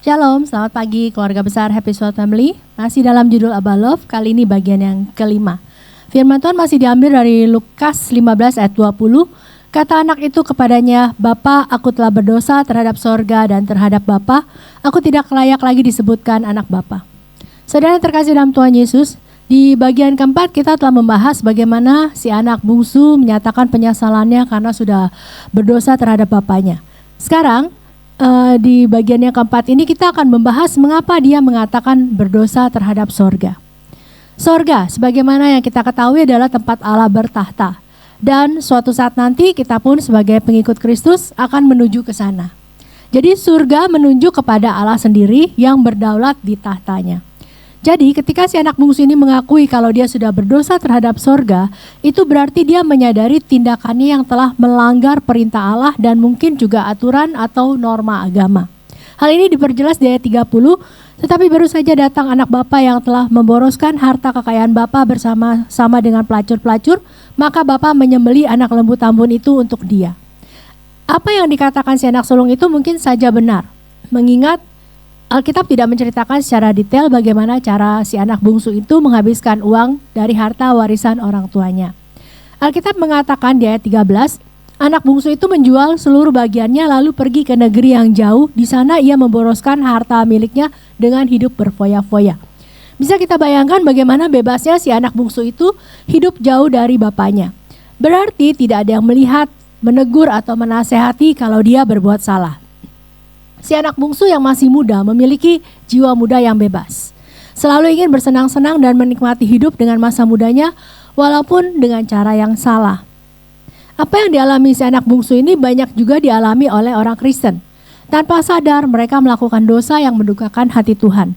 Shalom, selamat pagi keluarga besar Happy Soul Family. Masih dalam judul Abba Love, kali ini bagian yang kelima. Firman Tuhan masih diambil dari Lukas 15 ayat 20. Kata anak itu kepadanya, "Bapa, aku telah berdosa terhadap sorga dan terhadap Bapa. Aku tidak layak lagi disebutkan anak Bapa." Saudara yang terkasih dalam Tuhan Yesus, di bagian keempat kita telah membahas bagaimana si anak bungsu menyatakan penyesalannya karena sudah berdosa terhadap bapaknya. Sekarang di bagian yang keempat ini kita akan membahas mengapa dia mengatakan berdosa terhadap sorga. Sorga, sebagaimana yang kita ketahui adalah tempat Allah bertahta. Dan suatu saat nanti kita pun sebagai pengikut Kristus akan menuju ke sana. Jadi surga menunjuk kepada Allah sendiri yang berdaulat di tahtanya. Jadi ketika si anak bungsu ini mengakui kalau dia sudah berdosa terhadap sorga, itu berarti dia menyadari tindakannya yang telah melanggar perintah Allah dan mungkin juga aturan atau norma agama. Hal ini diperjelas di ayat 30, tetapi baru saja datang anak bapa yang telah memboroskan harta kekayaan bapa bersama-sama dengan pelacur-pelacur, maka bapa menyembelih anak lembu tambun itu untuk dia. Apa yang dikatakan si anak sulung itu mungkin saja benar, mengingat Alkitab tidak menceritakan secara detail bagaimana cara si anak bungsu itu menghabiskan uang dari harta warisan orang tuanya. Alkitab mengatakan di ayat 13, anak bungsu itu menjual seluruh bagiannya lalu pergi ke negeri yang jauh. Di sana ia memboroskan harta miliknya dengan hidup berfoya-foya. Bisa kita bayangkan bagaimana bebasnya si anak bungsu itu hidup jauh dari bapaknya. Berarti tidak ada yang melihat, menegur atau menasehati kalau dia berbuat salah. Si anak bungsu yang masih muda memiliki jiwa muda yang bebas. Selalu ingin bersenang-senang dan menikmati hidup dengan masa mudanya walaupun dengan cara yang salah. Apa yang dialami si anak bungsu ini banyak juga dialami oleh orang Kristen. Tanpa sadar mereka melakukan dosa yang mendukakan hati Tuhan.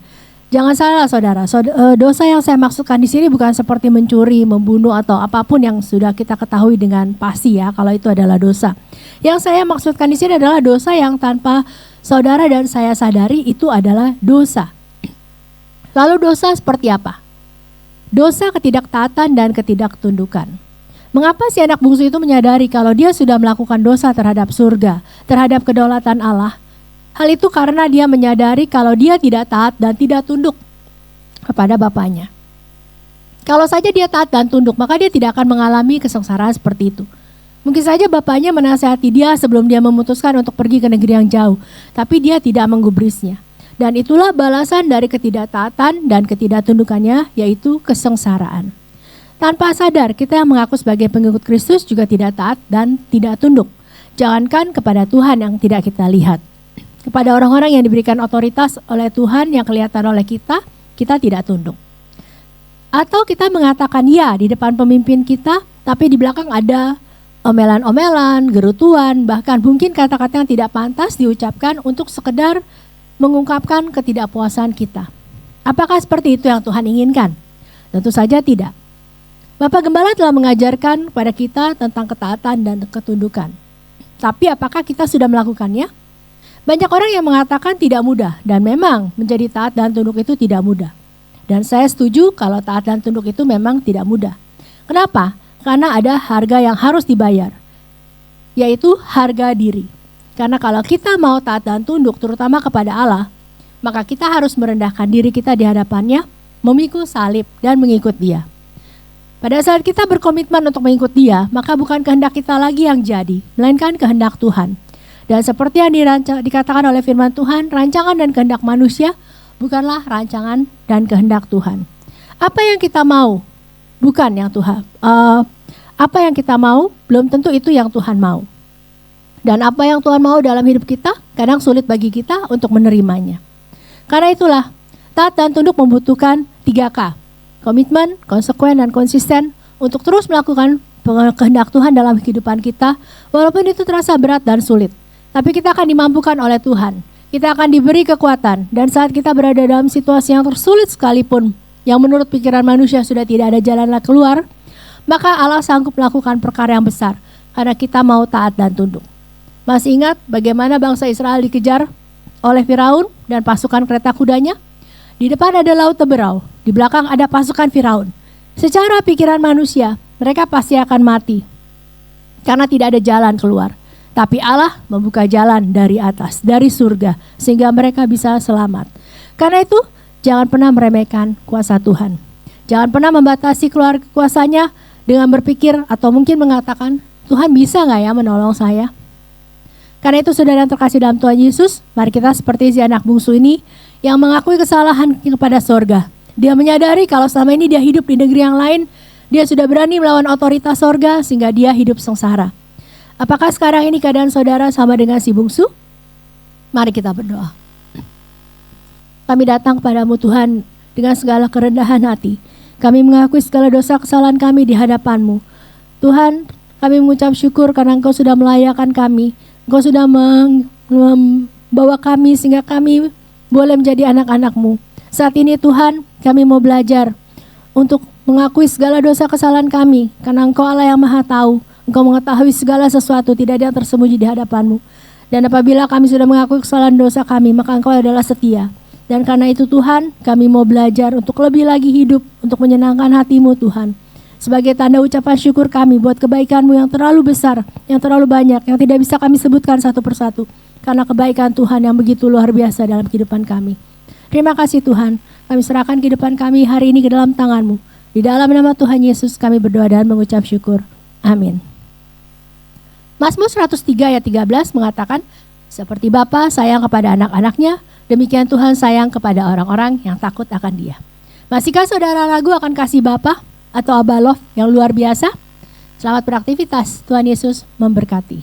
Jangan salah saudara, dosa yang saya maksudkan di sini bukan seperti mencuri, membunuh atau apapun yang sudah kita ketahui dengan pasti ya kalau itu adalah dosa. Yang saya maksudkan di sini adalah dosa yang tanpa saudara dan saya sadari itu adalah dosa. Lalu dosa seperti apa? Dosa ketidaktaatan dan ketidaktundukan. Mengapa si anak bungsu itu menyadari kalau dia sudah melakukan dosa terhadap surga, terhadap kedaulatan Allah? Hal itu karena dia menyadari kalau dia tidak taat dan tidak tunduk kepada bapaknya. Kalau saja dia taat dan tunduk, maka dia tidak akan mengalami kesengsaraan seperti itu. Mungkin saja bapaknya menasihati dia sebelum dia memutuskan untuk pergi ke negeri yang jauh, tapi dia tidak menggubrisnya. Dan itulah balasan dari ketidaktaatan dan ketidaktundukannya, yaitu kesengsaraan. Tanpa sadar, kita yang mengaku sebagai pengikut Kristus juga tidak taat dan tidak tunduk. Jangankan kepada Tuhan yang tidak kita lihat. Kepada orang-orang yang diberikan otoritas oleh Tuhan yang kelihatan oleh kita, kita tidak tunduk. Atau kita mengatakan ya di depan pemimpin kita, tapi di belakang ada omelan-omelan, gerutuan, bahkan mungkin kata-kata yang tidak pantas diucapkan untuk sekedar mengungkapkan ketidakpuasan kita. Apakah seperti itu yang Tuhan inginkan? Tentu saja tidak. Bapak Gembala telah mengajarkan kepada kita tentang ketaatan dan ketundukan. Tapi apakah kita sudah melakukannya? Banyak orang yang mengatakan tidak mudah, dan memang menjadi taat dan tunduk itu tidak mudah. Dan saya setuju kalau taat dan tunduk itu memang tidak mudah. Kenapa? Karena ada harga yang harus dibayar, yaitu harga diri. Karena kalau kita mau taat dan tunduk terutama kepada Allah, maka kita harus merendahkan diri kita di hadapannya, memikul salib dan mengikut Dia. Pada saat kita berkomitmen untuk mengikut Dia, maka bukan kehendak kita lagi yang jadi, melainkan kehendak Tuhan. Dan seperti yang dikatakan oleh firman Tuhan, rancangan dan kehendak manusia bukanlah rancangan dan kehendak Tuhan. Apa yang kita mau bukan yang Tuhan. Apa yang kita mau belum tentu itu yang Tuhan mau. Dan apa yang Tuhan mau dalam hidup kita kadang sulit bagi kita untuk menerimanya. Karena itulah taat dan tunduk membutuhkan 3K. Komitmen, konsekuen, dan konsisten untuk terus melakukan kehendak Tuhan dalam kehidupan kita walaupun itu terasa berat dan sulit. Tapi kita akan dimampukan oleh Tuhan. Kita akan diberi kekuatan. Dan saat kita berada dalam situasi yang tersulit sekalipun, yang menurut pikiran manusia sudah tidak ada jalan keluar, maka Allah sanggup melakukan perkara yang besar. Karena kita mau taat dan tunduk. Masih ingat bagaimana bangsa Israel dikejar oleh Firaun dan pasukan kereta kudanya? Di depan ada laut Teberau. Di belakang ada pasukan Firaun. Secara pikiran manusia, mereka pasti akan mati. Karena tidak ada jalan keluar. Tapi Allah membuka jalan dari atas, dari surga, sehingga mereka bisa selamat. Karena itu, jangan pernah meremehkan kuasa Tuhan. Jangan pernah membatasi keluar kuasanya dengan berpikir atau mungkin mengatakan, Tuhan bisa gak ya menolong saya? Karena itu saudara yang terkasih dalam Tuhan Yesus, mari kita seperti si anak bungsu ini yang mengakui kesalahan kepada sorga. Dia menyadari kalau selama ini dia hidup di negeri yang lain, dia sudah berani melawan otoritas sorga sehingga dia hidup sengsara. Apakah sekarang ini keadaan saudara sama dengan si bungsu? Mari kita berdoa. Kami datang kepadamu Tuhan dengan segala kerendahan hati. Kami mengakui segala dosa kesalahan kami di hadapan-Mu. Tuhan, kami mengucap syukur karena Engkau sudah melayakan kami. Engkau sudah membawa kami sehingga kami boleh menjadi anak-anak-Mu. Saat ini Tuhan, kami mau belajar untuk mengakui segala dosa kesalahan kami. Karena Engkau Allah yang Maha Tahu. Engkau mengetahui segala sesuatu, tidak ada yang tersembunyi di hadapan-Mu. Dan apabila kami sudah mengakui kesalahan dosa kami, maka Engkau adalah setia. Dan karena itu Tuhan, kami mau belajar untuk lebih lagi hidup, untuk menyenangkan hati-Mu Tuhan. Sebagai tanda ucapan syukur kami buat kebaikan-Mu yang terlalu besar, yang terlalu banyak, yang tidak bisa kami sebutkan satu persatu. Karena kebaikan Tuhan yang begitu luar biasa dalam kehidupan kami. Terima kasih Tuhan, kami serahkan kehidupan kami hari ini ke dalam tangan-Mu. Di dalam nama Tuhan Yesus kami berdoa dan mengucap syukur. Amin. Mazmur 103 ayat 13 mengatakan, seperti Bapa sayang kepada anak-anaknya, demikian Tuhan sayang kepada orang-orang yang takut akan Dia. Masihkah saudara ragu akan kasih Bapa atau Abba Love yang luar biasa? Selamat beraktivitas, Tuhan Yesus memberkati.